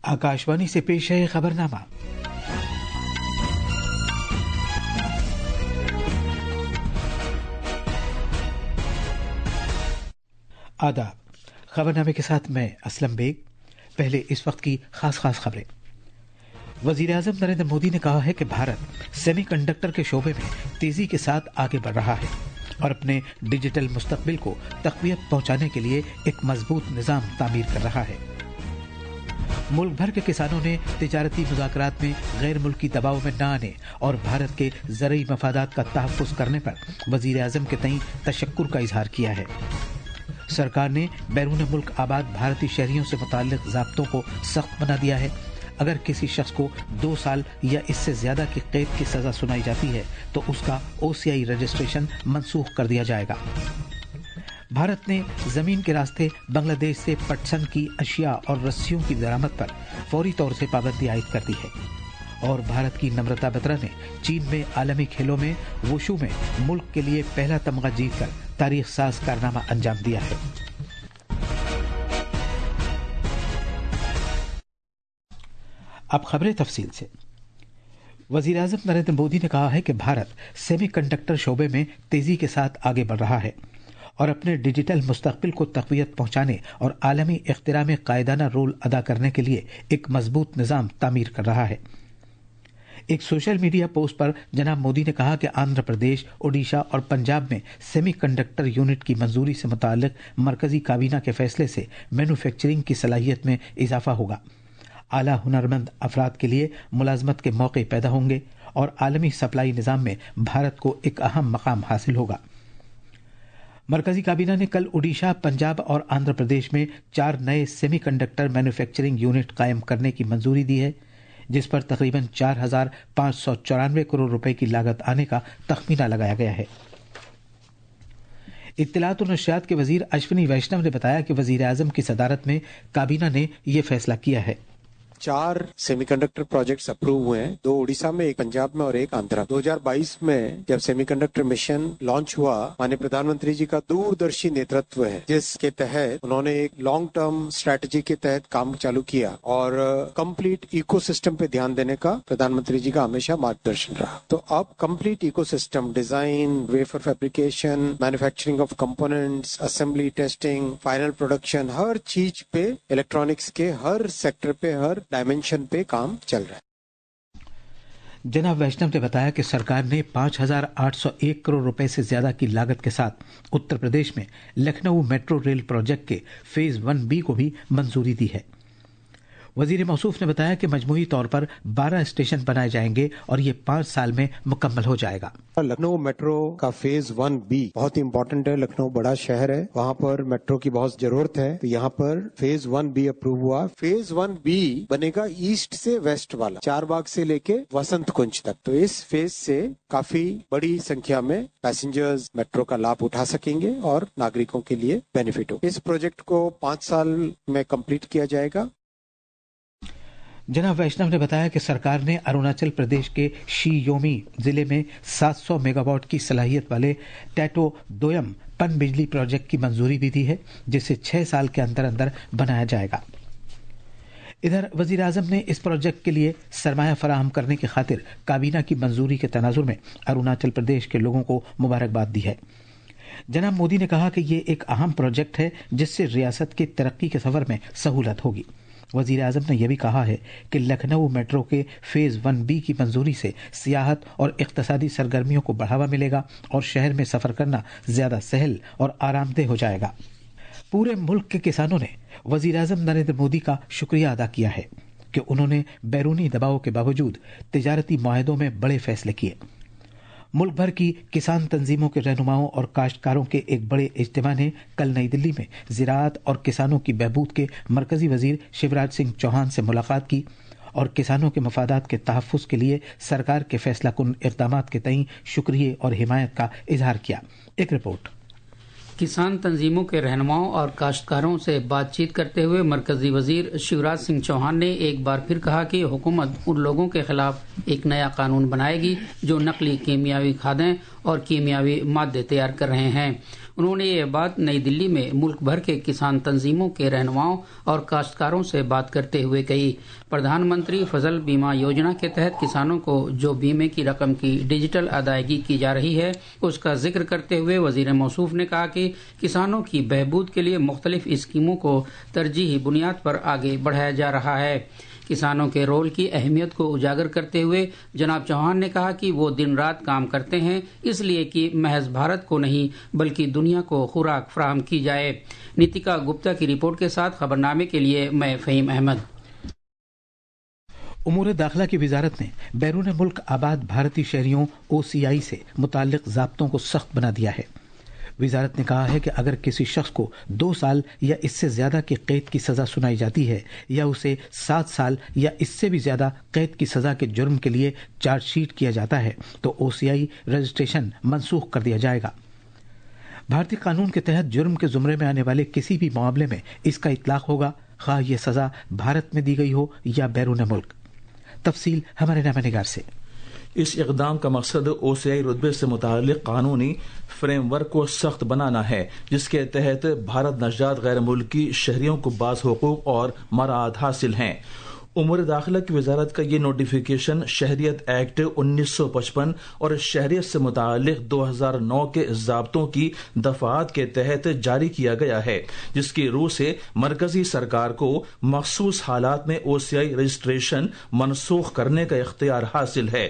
आकाशवाणी से पेश है खबरनामा। आदाब। खबरनामे के साथ मैं असलम बेग। पहले इस वक्त की खास खबरें। वजीर आजम नरेंद्र मोदी ने कहा है कि भारत सेमीकंडक्टर के शोबे में तेजी के साथ आगे बढ़ रहा है और अपने डिजिटल मुस्तकबिल को तक़वियत पहुंचाने के लिए एक मजबूत निज़ाम तामीर कर रहा है। मुल्क भर के किसानों ने तिजारती मुज़ाकरात में गैर मुल्की दबाव में न आने और भारत के ज़रई मफादात का तहफ़्फ़ुज़ करने पर वज़ीर आज़म के तईं तशक्कुर का इजहार किया है। सरकार ने बैरून मुल्क आबाद भारतीय शहरियों से मुताल्लिक़ ज़ाब्तों को सख्त बना दिया है। अगर किसी शख्स को 2 साल या इससे ज़्यादा की कैद की सज़ा सुनाई जाती है तो उसका OCI रजिस्ट्रेशन मनसूख कर दिया जाएगा। भारत ने ज़मीन के रास्ते बांग्लादेश से पटसन की अशिया और रस्सियों की दरामद पर फौरी तौर से पाबंदी आयद कर दी है। और भारत की नम्रता बत्रा ने चीन में आलमी खेलों में वुशु में मुल्क के लिए पहला तमगा जीतकर तारीख साज कारनामा अंजाम दिया है। अब खबरें तफसील से। वज़ीर आज़म नरेंद्र मोदी ने कहा है कि भारत सेमीकंडक्टर शोबे में तेजी के साथ आगे बढ़ रहा है और अपने डिजिटल मुस्तकबिल को तक़वियत पहुंचाने और आलमी इख्तिरा में कायदाना रोल अदा करने के लिए एक मजबूत निज़ाम तामीर कर रहा है। एक सोशल मीडिया पोस्ट पर जनाब मोदी ने कहा कि आंध्र प्रदेश, ओडिशा और पंजाब में सेमीकंडक्टर यूनिट की मंजूरी से मुताल्लिक़ मरकजी काबीना के फैसले से मैन्युफैक्चरिंग की सलाहियत में इजाफा होगा। आला हुनरमंद अफराद के लिए मुलाजमत के मौके पैदा होंगे और आलमी सप्लाई निज़ाम में भारत को एक अहम मकाम हासिल होगा। मरकजी काबीना ने कल ओडिशा, पंजाब और आंध्र प्रदेश में 4 नए सेमीकंडक्टर मैन्युफैक्चरिंग यूनिट कायम करने की मंजूरी दी है, जिस पर तकरीबन 4,594 करोड़ रुपए की लागत आने का तखमीना लगाया गया है। इत्तलात और नशरियात के वजीर अश्विनी वैष्णव ने बताया कि वजीर आजम की सदारत में काबीना ने यह फैसला किया है। 4 सेमीकंडक्टर प्रोजेक्ट्स अप्रूव हुए हैं, 2 उड़ीसा में, 1 पंजाब में और 1 आंध्रा। 2022 में जब सेमीकंडक्टर मिशन लॉन्च हुआ, माननीय प्रधानमंत्री जी का दूरदर्शी नेतृत्व है, जिसके तहत उन्होंने एक लॉन्ग टर्म स्ट्रैटेजी के तहत काम चालू किया और कंप्लीट इकोसिस्टम पे ध्यान देने का प्रधानमंत्री जी का हमेशा मार्गदर्शन रहा। तो अब complete ecosystem, design, wafer fabrication, manufacturing of components, assembly, testing, final production, हर चीज पे, इलेक्ट्रॉनिक्स के हर सेक्टर पे, हर डायमेंशन पे काम चल रहा है। जनाब वैष्णव ने बताया कि सरकार ने 5,801 करोड़ रुपए से ज्यादा की लागत के साथ उत्तर प्रदेश में लखनऊ मेट्रो रेल प्रोजेक्ट के फेज 1B को भी मंजूरी दी है। वजीर मौसूफ ने बताया कि मजमूई तौर पर 12 स्टेशन बनाए जाएंगे और ये 5 साल में मुकम्मल हो जाएगा। लखनऊ मेट्रो का फेज 1B बहुत इंपॉर्टेंट है। लखनऊ बड़ा शहर है, वहाँ पर मेट्रो की बहुत जरूरत है, तो यहाँ पर फेज 1B अप्रूव हुआ। फेज 1B बनेगा ईस्ट से वेस्ट वाला, चारबाग से लेके वसंत कुंज तक। तो इस फेज से काफी बड़ी संख्या में पैसेंजर्स मेट्रो का लाभ उठा सकेंगे और नागरिकों के लिए बेनिफिट हो। इस प्रोजेक्ट को 5 साल में कंप्लीट किया जाएगा। जनाब वैष्णव ने बताया कि सरकार ने अरुणाचल प्रदेश के शी-योमी जिले में 700 मेगावाट की सलाहियत वाले टैटो दोयम पन बिजली प्रोजेक्ट की मंजूरी भी दी है, जिसे 6 साल के अंदर अंदर बनाया जाएगा। इधर वजीर आजम ने इस प्रोजेक्ट के लिए सरमाया फराहम करने की खातिर काबीना की मंजूरी के तनाजुर में अरुणाचल प्रदेश के लोगों को मुबारकबाद दी है। जनाब मोदी ने कहा कि ये एक अहम प्रोजेक्ट है जिससे रियासत की तरक्की के सफर में सहूलत होगी। वजीर आजम ने यह भी कहा है कि लखनऊ मेट्रो के फेज 1B की मंजूरी से सियाहत और इक्तसादी सरगर्मियों को बढ़ावा मिलेगा और शहर में सफर करना ज्यादा सहल और आरामदेह हो जाएगा। पूरे मुल्क के किसानों ने वजीर आजम नरेंद्र मोदी का शुक्रिया अदा किया है कि उन्होंने बैरूनी दबाव के बावजूद तिजारती मुआहदों में बड़े फैसले किए। मुल्क भर की किसान तंजीमों के रहनुमाओं और काश्तकारों के एक बड़े इज्तिमा ने कल नई दिल्ली में ज़राअत और किसानों की बहबूद के मरकजी वजीर शिवराज सिंह चौहान से मुलाकात की और किसानों के मफादात के तहफ़्फ़ुज़ के लिए सरकार के फैसला कुन इक़दामात के तईं शुक्रिया और हिमायत का इजहार किया। एक रिपोर्ट। किसान तंजीमों के रहनुमाओं और काश्तकारों से बातचीत करते हुए मरकजी वजीर शिवराज सिंह चौहान ने एक बार फिर कहा कि हुकूमत उन लोगों के खिलाफ एक नया कानून बनाएगी जो नकली कीमियावी खादें और कीमियावी मादे तैयार कर रहे हैं। انہوں نے یہ بات نئی دلی میں ملک بھر کے کسان تنظیموں کے رہنماؤں اور کاشتکاروں سے بات کرتے ہوئے کہی۔ پردھان منتری فصل بیمہ یوجنا کے تحت کسانوں کو جو بیمے کی رقم کی ڈیجیٹل ادائیگی کی جا رہی ہے اس کا ذکر کرتے ہوئے وزیر موصوف نے کہا کہ کسانوں کی بہبود کے لیے مختلف اسکیموں کو ترجیحی بنیاد پر آگے بڑھایا جا رہا ہے۔ کسانوں کے رول کی اہمیت کو اجاگر کرتے ہوئے جناب چوہان نے کہا کہ وہ دن رات کام کرتے ہیں اس لیے کہ محض بھارت کو نہیں بلکہ دنیا کو خوراک فراہم کی جائے۔ نیتیکا گپتا کی رپورٹ کے ساتھ خبرنامے کے لیے میں فہیم احمد۔ امور داخلہ کی وزارت نے بیرون ملک آباد بھارتی شہریوں OCI سے متعلق ضابطوں کو سخت بنا دیا ہے۔ وزارت نے کہا ہے کہ اگر کسی شخص کو 2 سال یا اس سے زیادہ کی قید کی سزا سنائی جاتی ہے یا اسے 7 سال یا اس سے بھی زیادہ قید کی سزا کے جرم کے لیے چارج شیٹ کیا جاتا ہے تو OCI رجسٹریشن منسوخ کر دیا جائے گا۔ بھارتی قانون کے تحت جرم کے زمرے میں آنے والے کسی بھی معاملے میں اس کا اطلاق ہوگا، خواہ یہ سزا بھارت میں دی گئی ہو یا بیرون ملک۔ تفصیل ہمارے نامہ نگار سے۔ اس اقدام کا مقصد OCI رتبے سے متعلق قانونی فریم ورک کو سخت بنانا ہے، جس کے تحت بھارت نژاد غیر ملکی شہریوں کو بعض حقوق اور مراعات حاصل ہیں۔ امور داخلہ کی وزارت کا یہ نوٹیفیکیشن شہریت ایکٹ 1955 اور شہریت سے متعلق 2009 کے ضابطوں کی دفعات کے تحت جاری کیا گیا ہے، جس کی روح سے مرکزی سرکار کو مخصوص حالات میں OCI رجسٹریشن منسوخ کرنے کا اختیار حاصل ہے۔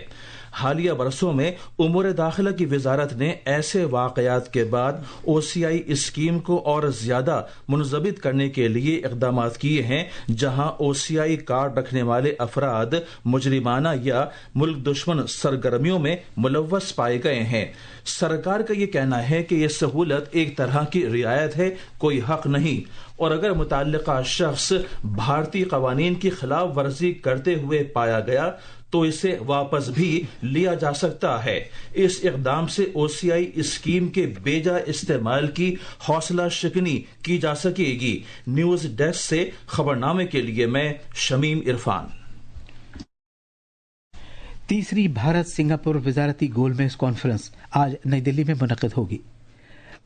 حالیہ برسوں میں امور داخلہ کی وزارت نے ایسے واقعات کے بعد OCI اسکیم کو اور زیادہ منضبط کرنے کے لیے اقدامات کیے ہیں جہاں OCI کارڈ رکھنے والے افراد مجرمانہ یا ملک دشمن سرگرمیوں میں ملوث پائے گئے ہیں۔ سرکار کا یہ کہنا ہے کہ یہ سہولت ایک طرح کی رعایت ہے، کوئی حق نہیں، اور اگر متعلقہ شخص بھارتی قوانین کی خلاف ورزی کرتے ہوئے پایا گیا تو اسے واپس بھی لیا جا سکتا ہے۔ اس اقدام سے OCI اسکیم کے بیجا استعمال کی حوصلہ شکنی کی جا سکے گی۔ نیوز ڈیسک سے خبرنامے کے لیے میں شمیم عرفان۔ تیسری بھارت سنگاپور وزارتی گول میز کانفرنس آج نئی دلی میں منعقد ہوگی۔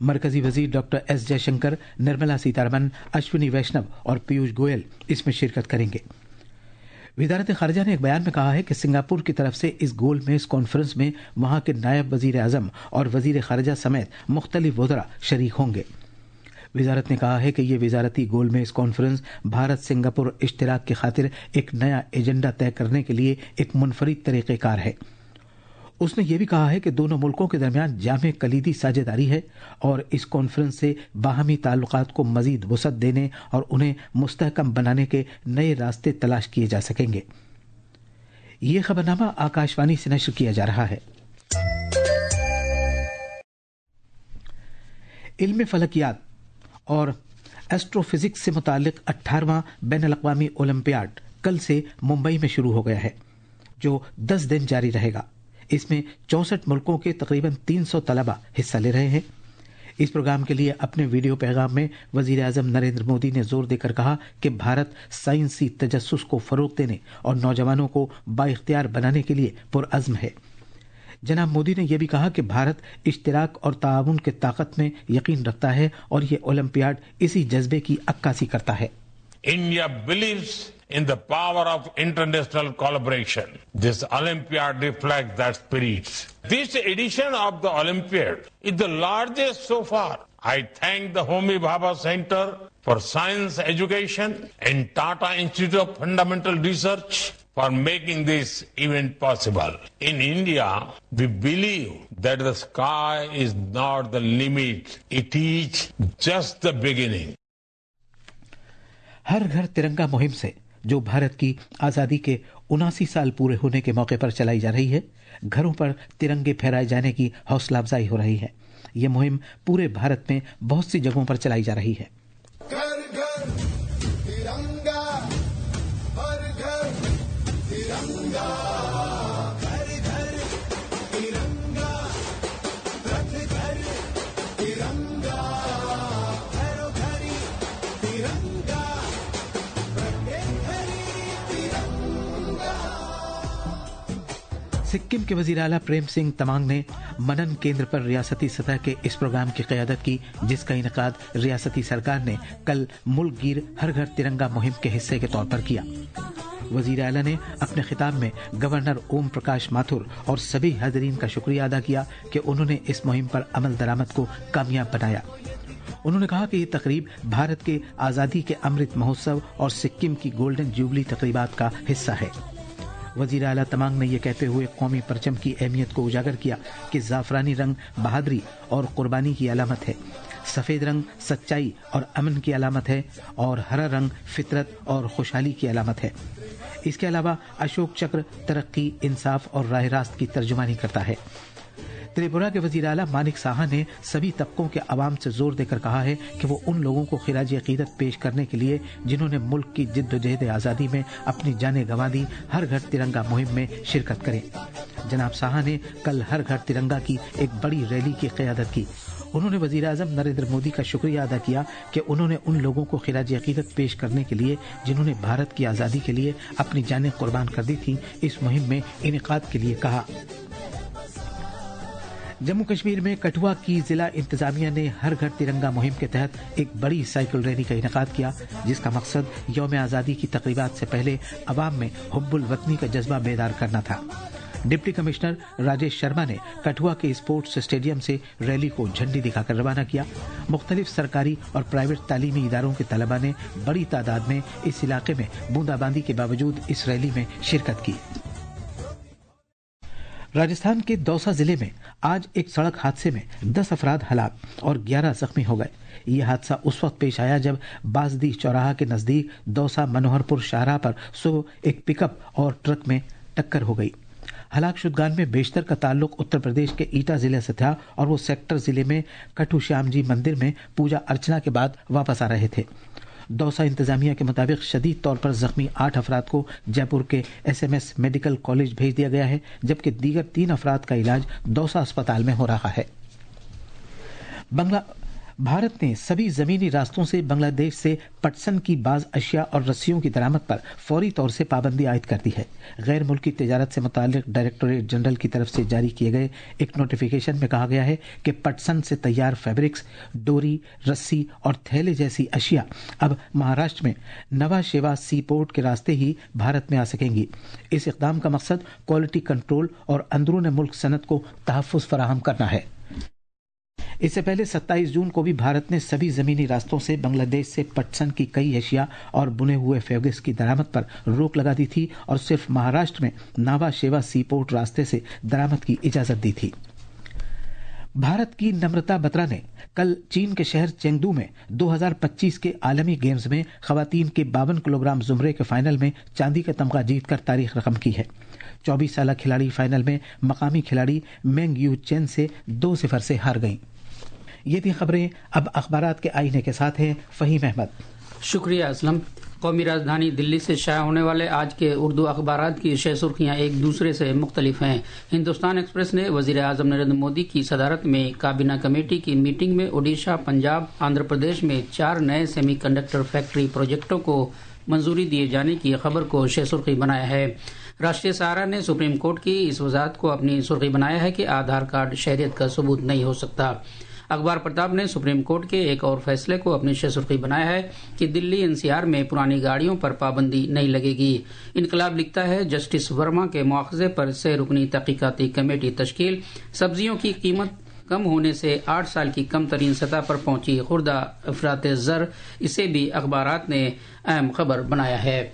مرکزی وزیر ڈاکٹر ایس جے شنکر، نرملا سیتارمن، اشونی ویشنو اور پیوش گوئل اس میں شرکت کریں گے۔ وزارت خارجہ نے ایک بیان میں کہا ہے کہ سنگاپور کی طرف سے اس گول میز کانفرنس میں وہاں کے نائب وزیر اعظم اور وزیر خارجہ سمیت مختلف وزراء شریک ہوں گے۔ وزارت نے کہا ہے کہ یہ وزارتی گول میز کانفرنس بھارت سنگاپور اشتراک کی خاطر ایک نیا ایجنڈا طے کرنے کے لیے ایک منفرد طریقہ کار ہے۔ اس نے یہ بھی کہا ہے کہ دونوں ملکوں کے درمیان جامع کلیدی ساجھیداری ہے اور اس کانفرنس سے باہمی تعلقات کو مزید وسعت دینے اور انہیں مستحکم بنانے کے نئے راستے تلاش کیے جا سکیں گے۔ یہ خبرنامہ آکاشوانی سے نشر کیا جا رہا ہے۔ علم فلکیات اور ایسٹرو فزکس سے متعلق 18واں بین الاقوامی اولمپیاڈ کل سے ممبئی میں شروع ہو گیا ہے، جو 10 دن جاری رہے گا۔ اس میں 64 ملکوں کے تقریباً 300 طلبہ حصہ لے رہے ہیں۔ اس پروگرام کے لیے اپنے ویڈیو پیغام میں وزیر اعظم نریندر مودی نے زور دے کر کہا کہ بھارت سائنسی تجسس کو فروغ دینے اور نوجوانوں کو بااختیار بنانے کے لیے پرعزم ہے۔ جناب مودی نے یہ بھی کہا کہ بھارت اشتراک اور تعاون کے طاقت میں یقین رکھتا ہے اور یہ اولمپیاڈ اسی جذبے کی عکاسی کرتا ہے۔ India believes in the power of international collaboration. This Olympiad reflects that spirit. This edition of the Olympiad is the largest so far. I thank the Homi Bhabha Center for Science Education and Tata Institute of Fundamental Research for making this event possible. In India, we believe that the sky is not the limit. It is just the beginning. ہر گھر ترنگا مہم سے جو بھارت کی آزادی کے 79 سال پورے ہونے کے موقع پر چلائی جا رہی ہے، گھروں پر ترنگے پھہرائے جانے کی حوصلہ افزائی ہو رہی ہے۔ یہ مہم پورے بھارت میں بہت سی جگہوں پر چلائی جا رہی ہے۔ گھر گھر ترنگا، ہر گھر ترنگا، گھر گھر ترنگا، رتھ گھر ترنگا، گھروں گھری ترنگا، सिक्किम के वजीर आला प्रेम सिंह तमांग ने मनन केंद्र पर रियासती सतह के इस प्रोग्राम की क़यादत की, जिसका इनेकाद रियासती सरकार ने कल मुल्क गिर हर घर तिरंगा मुहिम के हिस्से के तौर पर किया। वजीर आला ने अपने खिताब में गवर्नर ओम प्रकाश माथुर और सभी हाज़रीन का शुक्रिया अदा किया कि उन्होंने इस मुहिम पर अमल दरामद को कामयाब बनाया। उन्होंने कहा कि ये तकरीब भारत के आज़ादी के अमृत महोत्सव और सिक्किम की गोल्डन जुबली तकरीबात का हिस्सा है। वजीर आला तमांग ने यह कहते हुए कौमी परचम की अहमियत को उजागर किया कि ज़ाफ़रानी रंग बहादुरी और कुर्बानी की अलामत है, सफ़ेद रंग सच्चाई और अमन की अलामत है और हरा रंग फितरत और खुशहाली की अलामत है। इसके अलावा अशोक चक्र तरक्की, इंसाफ और राह रास्त की तर्जुमानी करता है। त्रिपुरा के वजीर आला मानिक साहा ने सभी तबकों के अवाम से जोर देकर कहा है कि वो उन लोगों को खिराज अकीदत पेश करने के लिए जिन्होंने मुल्क की जिद्दोजहद आज़ादी में अपनी जानें गंवा दी, हर घर तिरंगा मुहिम में शिरकत करें। जनाब साहा ने कल हर घर तिरंगा की एक बड़ी रैली की क़यादत की। उन्होंने वज़ीर आज़म नरेंद्र मोदी का शुक्रिया अदा किया कि उन्होंने उन लोगों को खिराज अकीदत पेश करने के लिए जिन्होंने भारत की आज़ादी के लिए अपनी जानें कुर्बान कर दी थी, इस मुहिम में इनेकाद के लिए कहा। जम्मू कश्मीर में कठुआ की जिला इंतजामिया ने हर घर तिरंगा मुहिम के तहत एक बड़ी साइकिल रैली का इनेकाद किया, जिसका मकसद यौम आज़ादी की तकरीबात से पहले अवाम में हुब्बुल वतनी का जज्बा बेदार करना था। डिप्टी कमिश्नर राजेश शर्मा ने कठुआ के स्पोर्ट्स स्टेडियम से रैली को झंडी दिखाकर रवाना किया। मुख्तलिफ सरकारी और प्राइवेट तालीमी इदारों के तलबा ने बड़ी तादाद में इस इलाके में बूंदाबांदी के बावजूद इस रैली में शिरकत की। राजस्थान के दौसा जिले में आज एक सड़क हादसे में 10 अफराद हलाक और 11 जख्मी हो गए। यह हादसा उस वक्त पेश आया जब बाजदी चौराहा के नजदीक दौसा मनोहरपुर शाहराह पर सुबह एक पिकअप और ट्रक में टक्कर हो गई। हलाक शुदगान में बेशतर का ताल्लुक उत्तर प्रदेश के ईटा जिले से था और वो सेक्टर जिले में कठू श्याम जी मंदिर में पूजा अर्चना के बाद वापस आ रहे थे। दौसा इंतजामिया के मुताबिक शदीद तौर पर जख्मी 8 अफराद को जयपुर के SMS मेडिकल कॉलेज भेज दिया गया है, जबकि दीगर 3 अफराद का इलाज दौसा अस्पताल में हो रहा है। भारत ने सभी जमीनी रास्तों से बांग्लादेश से पटसन की बाज अशिया और रस्सियों की दरामद पर फौरी तौर से पाबंदी आयद कर दी है। गैर मुल्की तिजारत से मुताल्लिक डायरेक्टोरेट जनरल की तरफ से जारी किए गए एक नोटिफिकेशन में कहा गया है कि पटसन से तैयार फैब्रिक्स, डोरी, रस्सी और थैले जैसी अशिया अब महाराष्ट्र में नवा शेवा सी पोर्ट के रास्ते ही भारत में आ सकेंगी। इस इक़दाम का मकसद क्वालिटी कंट्रोल और अंदरून मुल्क सनत को तहफ़्फ़ुज़ फराहम करना है। इससे पहले 27 जून को भी भारत ने सभी जमीनी रास्तों से बांग्लादेश से पटसन की कई एशिया और बुने हुए फैब्रिक्स की दरामद पर रोक लगा दी थी और सिर्फ महाराष्ट्र में नावा शेवा सी पोर्ट रास्ते से दरामद की इजाजत दी थी। भारत की नम्रता बत्रा ने कल चीन के शहर चेंगडू में 2025 के आलमी गेम्स में खवातीन के 52 किलोग्राम जुमरे के फाइनल में चांदी का तमगा जीतकर तारीख रकम की है। 24 साल खिलाड़ी फाइनल में मकामी खिलाड़ी मेंग यू चेन से 2-0 से हार गईं। ये थी खबरें। अब अखबारात के आईने के साथ हैं फहीम अहमद। शुक्रिया असलम। कौमी राजधानी दिल्ली से शाया होने वाले आज के उर्दू अखबारात की शह सुर्खियाँ एक दूसरे से मुख्तलिफ हैं। हिंदुस्तान एक्सप्रेस ने वजीर आजम नरेंद्र मोदी की सदारत में काबीना कमेटी की मीटिंग में ओडिशा, पंजाब, आंध्र प्रदेश में 4 नए सेमीकंडक्टर फैक्ट्री प्रोजेक्टों को मंजूरी दिए जाने की खबर को शह सुर्खी बनाया है। राष्ट्रीय सहारा ने सुप्रीम कोर्ट की इस वजाहत को अपनी सुर्खी बनाया है कि आधार कार्ड शहरियत का सबूत नहीं हो सकता। अखबार प्रताप ने सुप्रीम कोर्ट के एक और फैसले को अपनी सुर्खी बनाया है कि दिल्ली NCR में पुरानी गाड़ियों पर पाबंदी नहीं लगेगी। इनकलाब लिखता है, जस्टिस वर्मा के मुआवजे पर 6 रुकनी तहकीकाती कमेटी तश्कील। सब्जियों की कीमत कम होने से 8 साल की कम तरीन सतह पर पहुंची खुर्दा अफरात ज़र, इसे भी अखबारात ने अहम खबर बनाया है।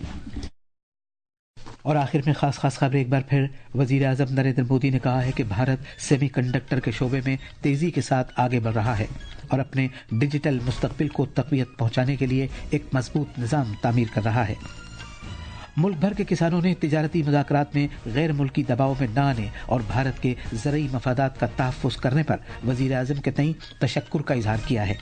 और आखिर में खास खबर एक बार फिर वजीर आज़म नरेंद्र मोदी ने कहा है कि भारत सेमीकंडक्टर के शोबे में तेजी के साथ आगे बढ़ रहा है और अपने डिजिटल मुस्तकबिल को तक़वियत पहुंचाने के लिए एक मजबूत निज़ाम तामीर कर रहा है। मुल्क भर के किसानों ने तिजारती मुज़ाकरात में गैर मुल्की दबाव में न आने और भारत के ज़रई मफादात का तहफ़्फ़ुज़ करने पर वज़ीर आज़म के तईं तशक्कुर का इजहार किया है।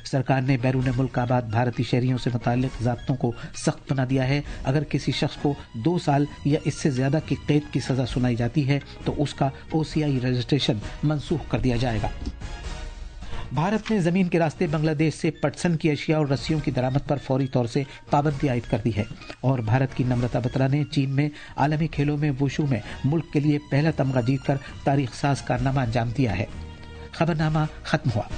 सरकार ने बैरून मुल्क आबाद भारतीय शहरियों से मुताल्लिक ज़ाब्तों को सख्त बना दिया है। अगर किसी शख्स को 2 साल या इससे ज़्यादा की कैद की सज़ा सुनाई जाती है तो उसका OCI रजिस्ट्रेशन मनसूख कर दिया जाएगा। भारत ने जमीन के रास्ते बांग्लादेश से पटसन की अशिया और रस्सियों की दरामद पर फौरी तौर से पाबंदी आयद कर दी है। और भारत की नम्रता बत्रा ने चीन में आलमी खेलों में वुशु में मुल्क के लिए पहला तमगा जीतकर तारीख साज कारनामा अंजाम दिया है। खबरनामा खत्म हुआ।